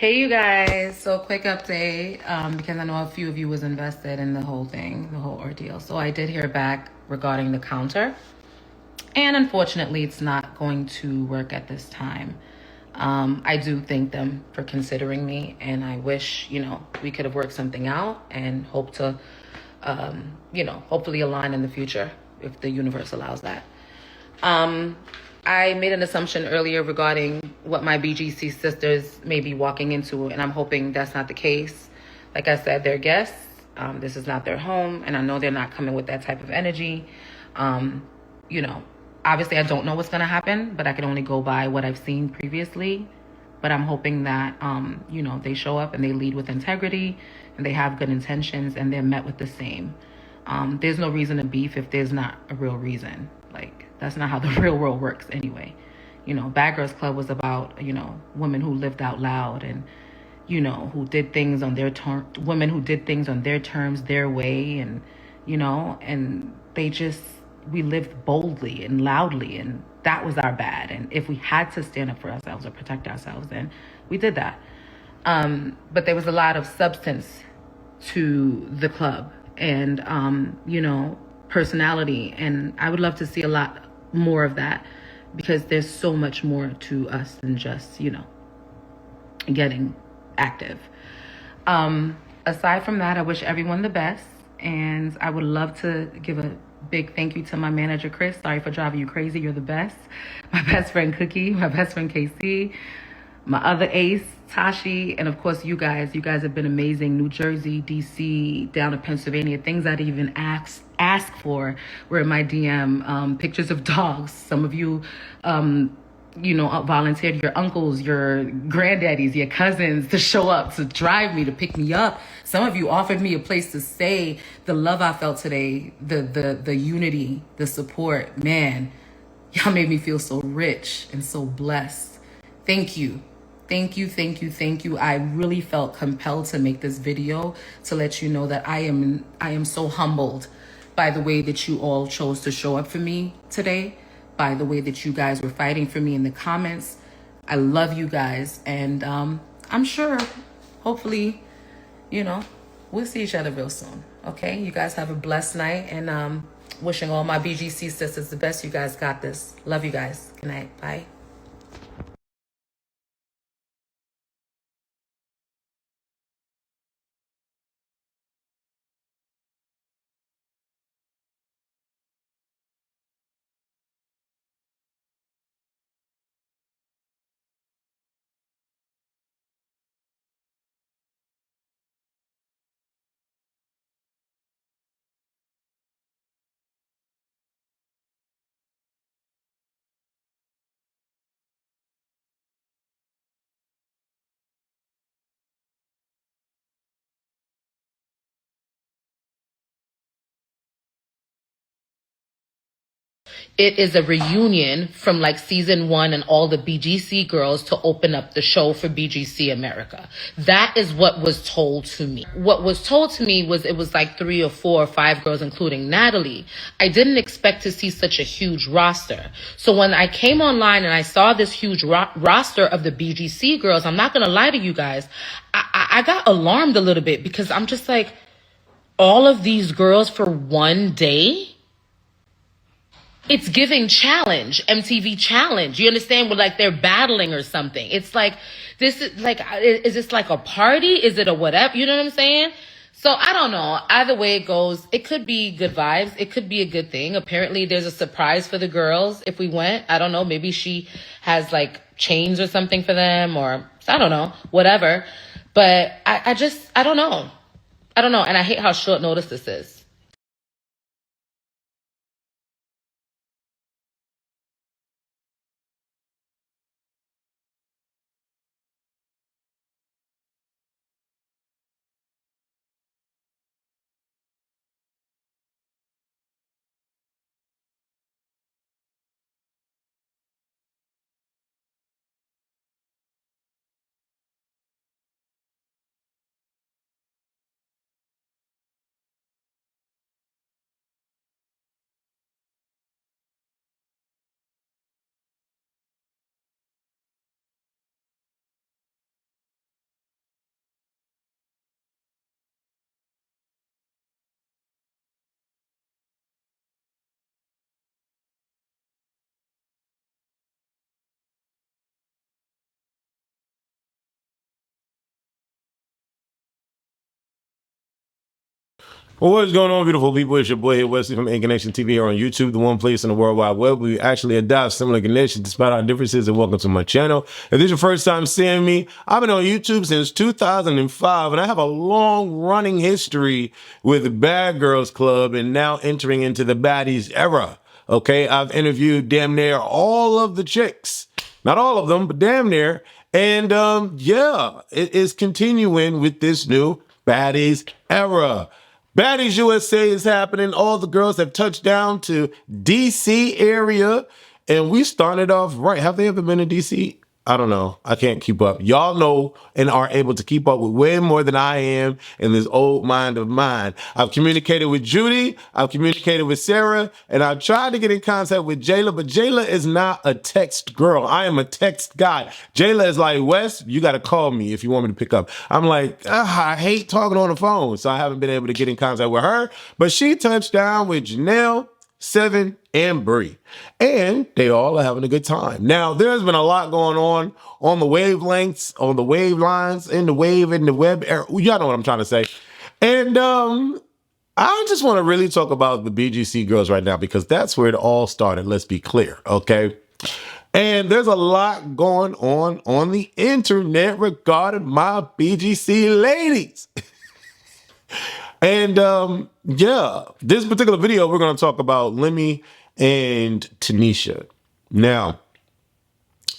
Hey you guys, so quick update because I know a few of you was invested in the whole thing, the whole ordeal. So I did hear back regarding the counter, and unfortunately it's not going to work at this time. I do thank them for considering me, and I wish, we could have worked something out and hope to, hopefully align in the future if the universe allows that. I made an assumption earlier regarding what my BGC sisters may be walking into, and I'm hoping that's not the case. Like I said, they're guests. This is not their home, and I know they're not coming with that type of energy. Obviously I don't know what's going to happen, but I can only go by what I've seen previously. But I'm hoping that, they show up and they lead with integrity and they have good intentions and they're met with the same. There's no reason to beef if there's not a real reason. Like, that's not how the real world works anyway. Bad Girls Club was about, women who lived out loud and, who did things on their terms, women who did things on their terms, their way. And, and we lived boldly and loudly, and that was our bad. And if we had to stand up for ourselves or protect ourselves, then we did that. But there was a lot of substance to the club and, personality. And I would love to see a lot more of that because there's so much more to us than just, getting active. Aside from that, I wish everyone the best. And I would love to give a big thank you to my manager, Chris. Sorry for driving you crazy. You're the best. My best friend, Cookie. My best friend, KC. My other ace, Tashi, and of course you guys. You guys have been amazing. New Jersey, DC, down to Pennsylvania. Things I'd even ask for were in my DM. Pictures of dogs. Some of you, volunteered your uncles, your granddaddies, your cousins to show up, to drive me, to pick me up. Some of you offered me a place to stay. The love I felt today, the unity, the support, man, y'all made me feel so rich and so blessed. Thank you. Thank you, thank you, thank you. I really felt compelled to make this video to let you know that I am so humbled by the way that you all chose to show up for me today, by the way that you guys were fighting for me in the comments. I love you guys, and I'm sure, hopefully, we'll see each other real soon. Okay, you guys have a blessed night, and wishing all my BGC sisters the best. You guys got this. Love you guys. Good night. Bye. It is a reunion from like season 1 and all the BGC girls to open up the show for BGC America. That is what was told to me. What was told to me was it was like 3 or 4 or 5 girls, including Natalie. I didn't expect to see such a huge roster. So when I came online and I saw this huge roster of the BGC girls, I'm not going to lie to you guys, I got alarmed a little bit because I'm just like, all of these girls for one day? It's giving challenge, MTV challenge. You understand? With like they're battling or something. It's like, this is like, is this like a party? Is it a whatever? You know what I'm saying? So I don't know. Either way it goes, it could be good vibes. It could be a good thing. Apparently there's a surprise for the girls if we went. I don't know. Maybe she has like chains or something for them, or I don't know, whatever. But I don't know. I don't know. And I hate how short notice this is. Well, what is going on, beautiful people? It's your boy here, Wesley from Ink Nation TV here on YouTube, the one place in the World Wide Web. We actually adopt similar conditions despite our differences, and welcome to my channel. If this is your first time seeing me, I've been on YouTube since 2005, and I have a long running history with Bad Girls Club and now entering into the Baddies era. Okay, I've interviewed damn near all of the chicks. Not all of them, but damn near. And yeah, it is continuing with this new Baddies era. Baddies USA is happening. All the girls have touched down to DC area. And we started off right. Have they ever been to DC? I don't know. I can't keep up. Y'all know and are able to keep up with way more than I am in this old mind of mine. I've communicated with Judy. I've communicated with Sarah. And I've tried to get in contact with Jayla. But Jayla is not a text girl. I am a text guy. Jayla is like, Wes, you got to call me if you want me to pick up. I'm like, I hate talking on the phone. So I haven't been able to get in contact with her. But she touched down with Janelle, Seven, and Bree, and they all are having a good time. Now, there's been a lot going on the wavelengths, on the wave lines, in the wave, in the web era. Y'all know what I'm trying to say. And I just want to really talk about the BGC girls right now because that's where it all started. Let's be clear, okay? And there's a lot going on the internet regarding my BGC ladies. And yeah, this particular video, we're going to talk about Lemmy and Tanisha. Now,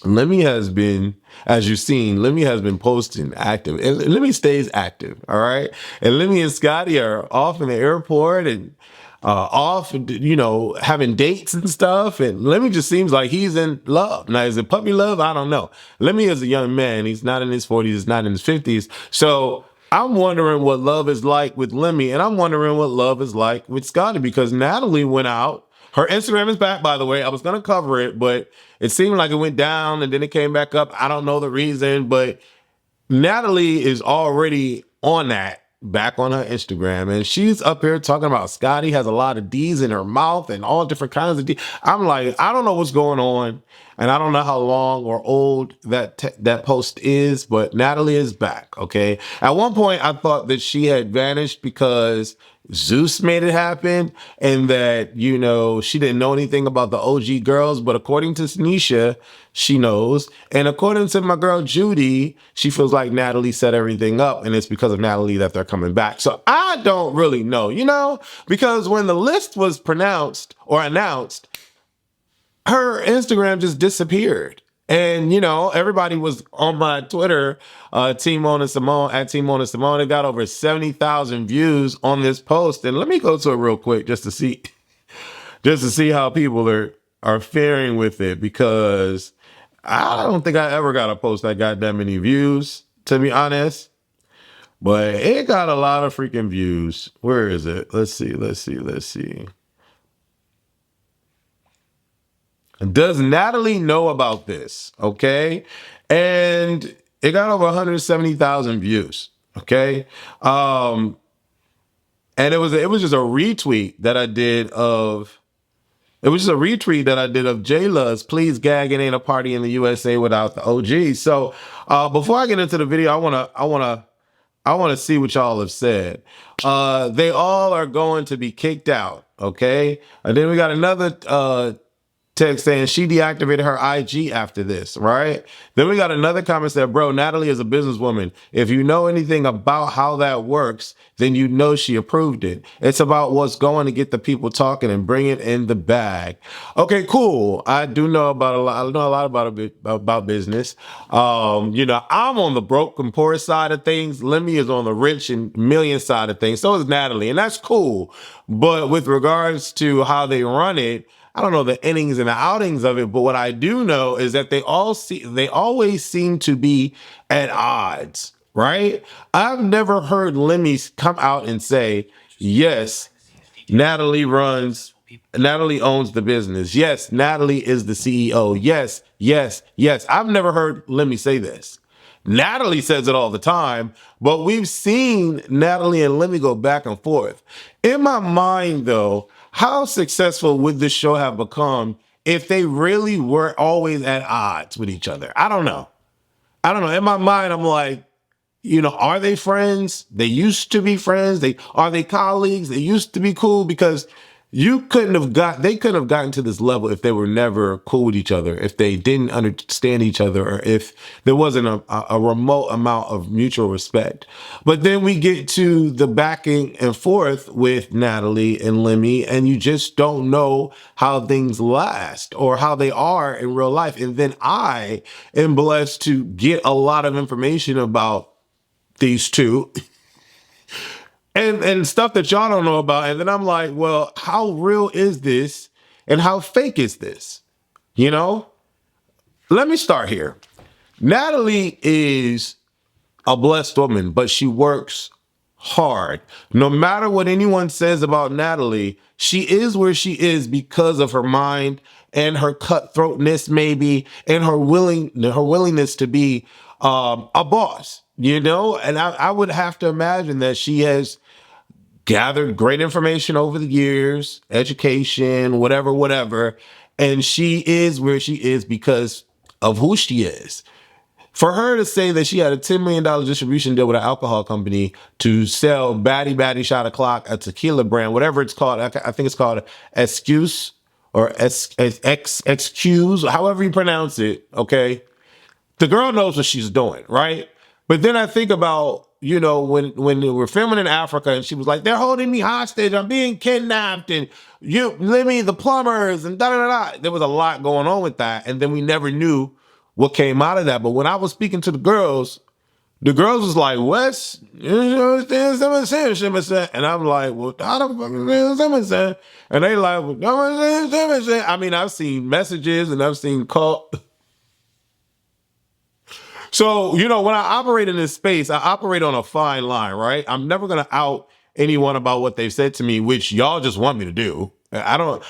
Lemmy has been, as you've seen, Lemmy has been posting active. And Lemmy stays active, all right? And Lemmy and Scotty are off in the airport and off, you know, having dates and stuff. And Lemmy just seems like he's in love. Now, is it puppy love? I don't know. Lemmy is a young man. He's not in his 40s. He's not in his 50s. So I'm wondering what love is like with Lemmy, and I'm wondering what love is like with Scotty, because Natalie went out. Her Instagram is back, by the way. I was going to cover it, but it seemed like it went down and then it came back up. I don't know the reason, but Natalie is already on that, back on her Instagram, and she's up here talking about Scotty has a lot of D's in her mouth and all different kinds of D's. I'm like, I don't know what's going on, and I don't know how long or old that post is, but Natalie is back, okay? At one point, I thought that she had vanished because Zeus made it happen and that, you know, she didn't know anything about the OG girls, but according to Tanisha, she knows. And according to my girl Judy, she feels like Natalie set everything up and it's because of Natalie that they're coming back. So I don't really know, you know, because when the list was pronounced or announced, her Instagram just disappeared. And, you know, everybody was on my Twitter, Team Mona Simone, at Team Mona Simone. It got over 70,000 views on this post. And let me go to it real quick just to see how people are faring with it, because I don't think I ever got a post that got that many views, to be honest. But it got a lot of freaking views. Where is it? Let's see. Does Natalie know about this? Okay. And it got over 170,000 views. Okay. And it was just a retweet that I did of Jayla's "Please Gag, It Ain't a Party in the USA Without the OG." So before I get into the video, I wanna see what y'all have said. They all are going to be kicked out. Okay. And then we got another text saying she deactivated her IG after this, right? Then we got another comment that, bro, Natalie is a businesswoman. If you know anything about how that works, then you know she approved it. It's about what's going to get the people talking and bring it in the bag. Okay, cool. I do know about a lot. I know a lot about business. You know, I'm on the broke and poor side of things. Lemmy is on the rich and million side of things. So is Natalie, and that's cool. But with regards to how they run it, I don't know the innings and the outings of it, but what I do know is that they always seem to be at odds, right? I've never heard Lemmy come out and say, yes, Natalie owns the business. Yes, Natalie is the CEO. Yes, yes, yes. I've never heard Lemmy say this. Natalie says it all the time, but we've seen Natalie and Lemmy go back and forth. In my mind, though, how successful would this show have become if they really were always at odds with each other? I don't know. In my mind, I'm like, are they friends? They used to be friends. Are they colleagues? They used to be cool, because they couldn't have gotten to this level if they were never cool with each other, if they didn't understand each other, or if there wasn't a remote amount of mutual respect. But then we get to the backing and forth with Natalie and Lemmy, and you just don't know how things last or how they are in real life. And then I am blessed to get a lot of information about these two and stuff that y'all don't know about. And then I'm like, well, how real is this and how fake is this? Let me start here. Natalie is a blessed woman, but she works hard. No matter what anyone says about Natalie, she is where she is because of her mind and her cutthroatness, maybe, and her willingness to be a boss. And I would have to imagine that she has gathered great information over the years, education, whatever, and she is where she is because of who she is. For her to say that she had a $10 million distribution deal with an alcohol company to sell Baddy Shot O'Clock, a tequila brand, whatever it's called, I think it's called Excuse or Excuse, however you pronounce it, okay? The girl knows what she's doing, right? But then I think about, when they were filming in Africa and she was like, they're holding me hostage, I'm being kidnapped, and Lemmy, the plumbers, and da-da-da-da. There was a lot going on with that. And then we never knew what came out of that. But when I was speaking to the girls was like, Wes, and I'm like, well, how the fuck is that? And they like, well, I mean, I've seen messages and I've seen call. So, when I operate in this space, I operate on a fine line, right? I'm never going to out anyone about what they've said to me, which y'all just want me to do. I don't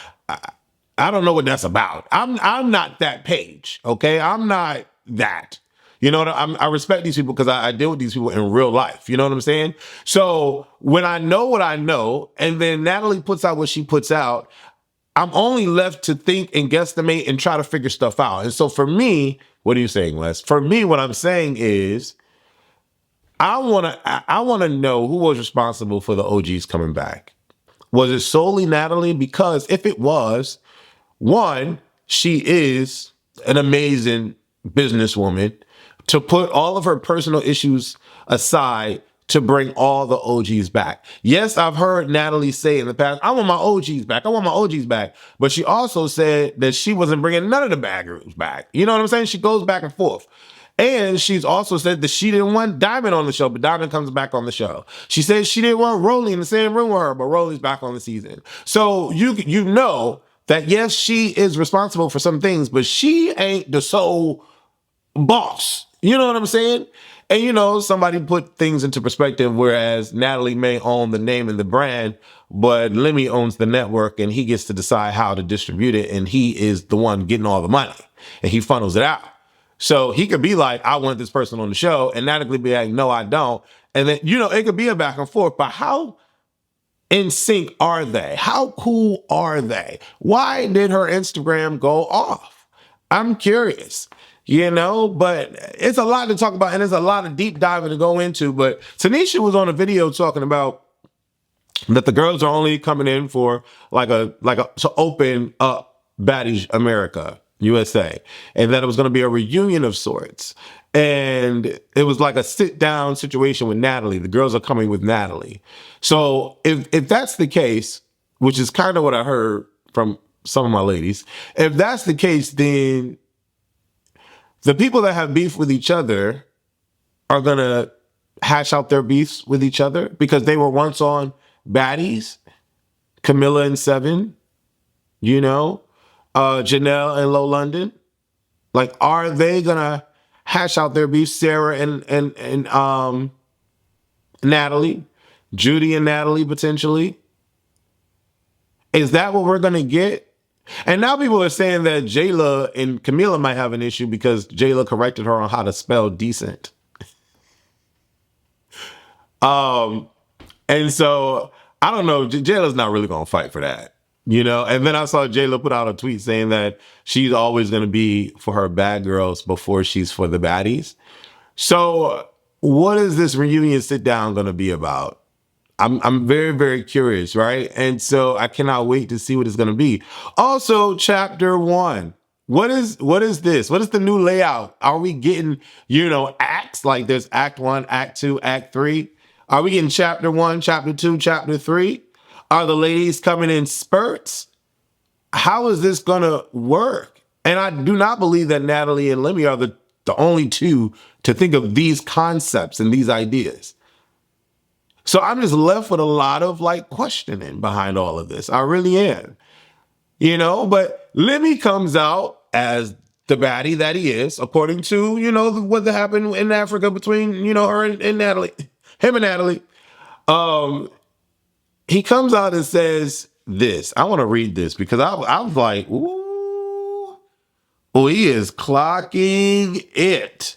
know what that's about. I'm not that page, okay? I'm not that. I respect these people because I deal with these people in real life. You know what I'm saying? So when I know what I know, and then Natalie puts out what she puts out, I'm only left to think and guesstimate and try to figure stuff out. And so for me, what are you saying, Les? For me, what I'm saying is I want to know who was responsible for the OGs coming back. Was it solely Natalie? Because if it was, one, she is an amazing businesswoman to put all of her personal issues aside to bring all the OGs back. Yes, I've heard Natalie say in the past, I want my OGs back. I want my OGs back. But she also said that she wasn't bringing none of the bad groups back. You know what I'm saying? She goes back and forth. And she's also said that she didn't want Diamond on the show, but Diamond comes back on the show. She said she didn't want Rolly in the same room with her, but Rolly's back on the season. So you know that, yes, she is responsible for some things, but she ain't the sole boss. You know what I'm saying? And somebody put things into perspective, whereas Natalie may own the name and the brand, but Lemmy owns the network and he gets to decide how to distribute it. And he is the one getting all the money and he funnels it out. So he could be like, I want this person on the show, and Natalie be like, no, I don't. And then, it could be a back and forth, but how in sync are they? How cool are they? Why did her Instagram go off? I'm curious. But it's a lot to talk about and there's a lot of deep diving to go into. But Tanisha was on a video talking about that the girls are only coming in for to open up Baddies USA, and that it was going to be a reunion of sorts. And it was like a sit down situation with Natalie. The girls are coming with Natalie. So if that's the case, which is kind of what I heard from some of my ladies, if that's the case, then the people that have beef with each other are going to hash out their beefs with each other because they were once on Baddies, Camilla and Seven, Janelle and Low London. Like, are they going to hash out their beef? Sarah and Natalie, Judy and Natalie, potentially. Is that what we're going to get? And now people are saying that Jayla and Camila might have an issue because Jayla corrected her on how to spell decent. And so I don't know. Jayla's not really going to fight for that, And then I saw Jayla put out a tweet saying that she's always going to be for her bad girls before she's for the baddies. So what is this reunion sit down going to be about? I'm very, very curious, right? And so I cannot wait to see what it's going to be. Also, chapter 1. What is this? What is the new layout? Are we getting, acts like there's act 1, act 2, act 3? Are we getting chapter 1, chapter 2, chapter 3? Are the ladies coming in spurts? How is this going to work? And I do not believe that Natalie and Lemmy are the only two to think of these concepts and these ideas. So I'm just left with a lot of questioning behind all of this. I really am, but Lemmy comes out as the baddie that he is, according to, what happened in Africa between, her and Natalie, him and Natalie. He comes out and says this. I want to read this because I was like, ooh, he is clocking it.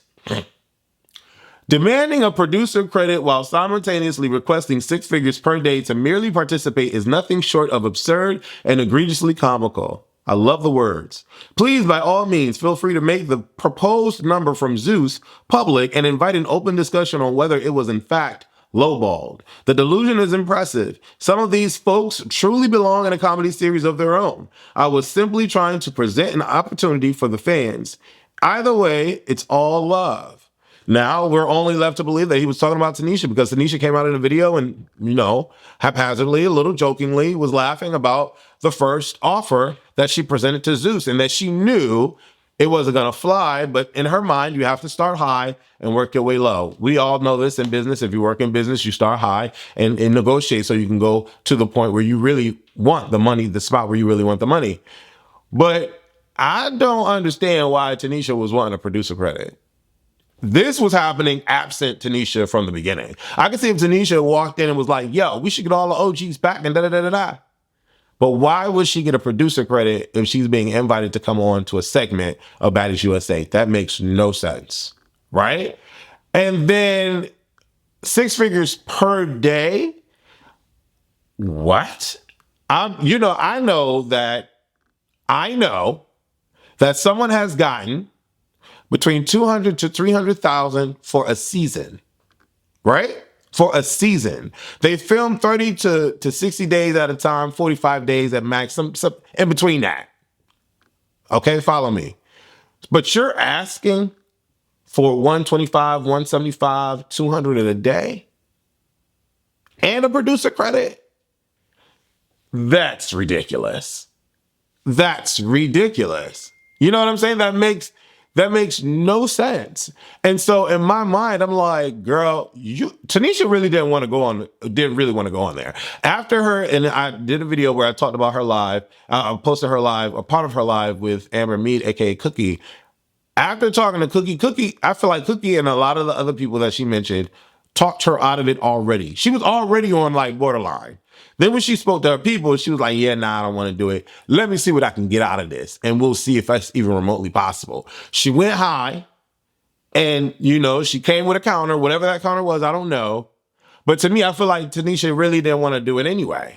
Demanding a producer credit while simultaneously requesting 6 figures per day to merely participate is nothing short of absurd and egregiously comical. I love the words. Please, by all means, feel free to make the proposed number from Zeus public and invite an open discussion on whether it was in fact lowballed. The delusion is impressive. Some of these folks truly belong in a comedy series of their own. I was simply trying to present an opportunity for the fans. Either way, it's all love. Now we're only left to believe that he was talking about Tanisha because Tanisha came out in a video and, haphazardly, a little jokingly, was laughing about the first offer that she presented to Zeus and that she knew it wasn't going to fly. But in her mind, you have to start high and work your way low. We all know this in business. If you work in business, you start high and negotiate so you can go to the point where you really want the money, the spot where you really want the money. But I don't understand why Tanisha was wanting a producer credit. This was happening absent Tanisha from the beginning. I could see if Tanisha walked in and was like, yo, we should get all the OGs back and da-da-da-da-da. But why would she get a producer credit if she's being invited to come on to a segment of Baddies USA? That makes no sense, right? And then 6 figures per day? What? I know that someone has gotten between 200 to 300,000 for a season, right? For a season. They film 30 to 60 days at a time, 45 days at max, some in between that. Okay, follow me. But you're asking for 125, 175, 200 in a day and a producer credit? That's ridiculous. That's ridiculous. You know what I'm saying? That makes no sense. And so in my mind, I'm like, girl, Tanisha really didn't really want to go on there. After her, and I did a video where I talked about her live. I posted her live, a part of her live with Amber Mead, aka Cookie. After talking to Cookie, I feel like Cookie and a lot of the other people that she mentioned talked her out of it already. She was already on borderline. Then when she spoke to her people, she was like, yeah, nah, I don't want to do it. Let me see what I can get out of this. And we'll see if that's even remotely possible. She went high and, she came with a counter, whatever that counter was, I don't know. But to me, I feel like Tanisha really didn't want to do it anyway.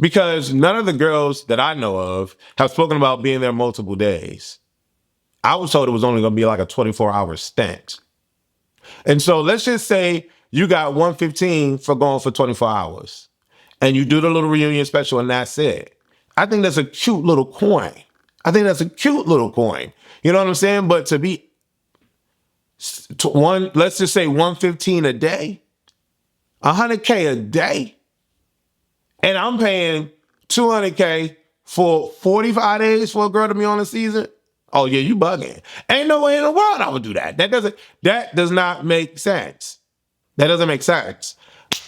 Because none of the girls that I know of have spoken about being there multiple days. I was told it was only going to be like a 24-hour stint. And so let's just say you got 115 for going for 24 hours. And you do the little reunion special and that's it. I think that's a cute little coin. You know what I'm saying? But to be let's just say 115 a day, 100K a day, and I'm paying 200K for 45 days for a girl to be on a season. Oh yeah, you bugging. Ain't no way in the world I would do that. That does not make sense. That doesn't make sense.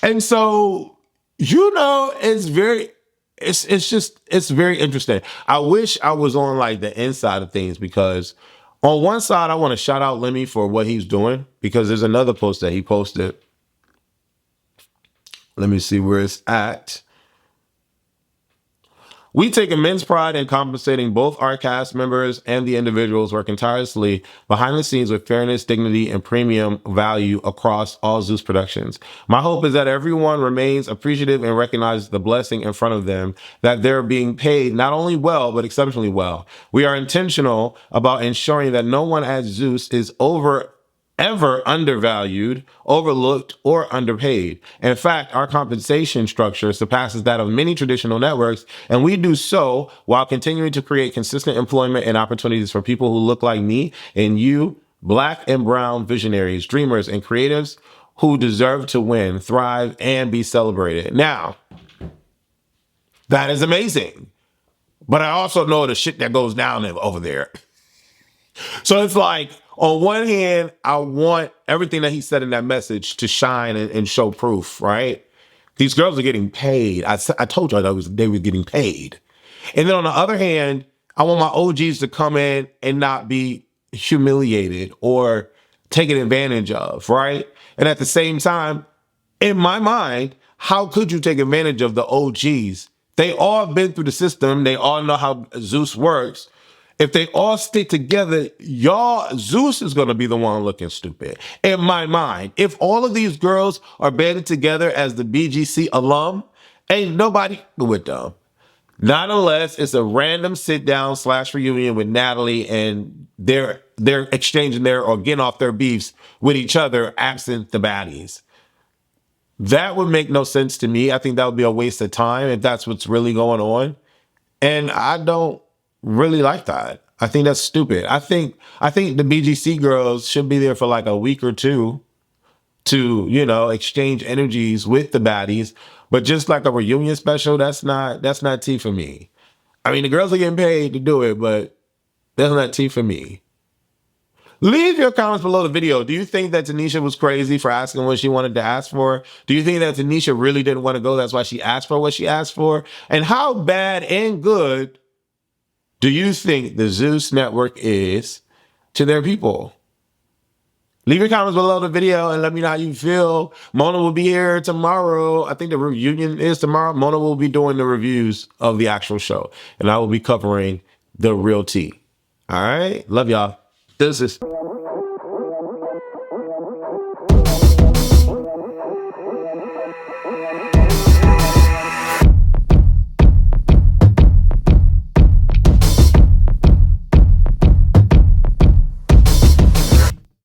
And so, it's very interesting. I wish I was on the inside of things because on one side, I want to shout out Lemmy for what he's doing because there's another post that he posted. Let me see where it's at. We take immense pride in compensating both our cast members and the individuals working tirelessly behind the scenes with fairness, dignity, and premium value across all Zeus productions. My hope is that everyone remains appreciative and recognizes the blessing in front of them, that they're being paid not only well, but exceptionally well. We are intentional about ensuring that no one at Zeus is ever undervalued, overlooked, or underpaid. In fact, our compensation structure surpasses that of many traditional networks, and we do so while continuing to create consistent employment and opportunities for people who look like me and you, Black and brown visionaries, dreamers, and creatives who deserve to win, thrive, and be celebrated. Now, that is amazing. But I also know the shit that goes down over there. So it's like, on one hand, I want everything that he said in that message to shine and show proof, right? These girls are getting paid. I told you they were getting paid. And then on the other hand, I want my OGs to come in and not be humiliated or taken advantage of, right? And at the same time, in my mind, how could you take advantage of the OGs? They all have been through the system. They all know how Zeus works. If they all stick together, Zeus is going to be the one looking stupid. In my mind, if all of these girls are banded together as the BGC alum, ain't nobody with them. Not unless it's a random sit down / reunion with Natalie and they're exchanging or getting off their beefs with each other, absent the baddies. That would make no sense to me. I think that would be a waste of time if that's what's really going on. And I don't really like that. I think that's stupid. I think the BGC girls should be there for like a week or two to, exchange energies with the baddies. But just like a reunion special, that's not tea for me. I mean, the girls are getting paid to do it, but that's not tea for me. Leave your comments below the video. Do you think that Tanisha was crazy for asking what she wanted to ask for? Do you think that Tanisha really didn't want to go? That's why she asked for what she asked for? And how bad and good do you think the Zeus Network is to their people? Leave your comments below the video and let me know how you feel. Mona will be here tomorrow. I think the reunion is tomorrow. Mona will be doing the reviews of the actual show. And I will be covering the real tea. All right? Love y'all. This is...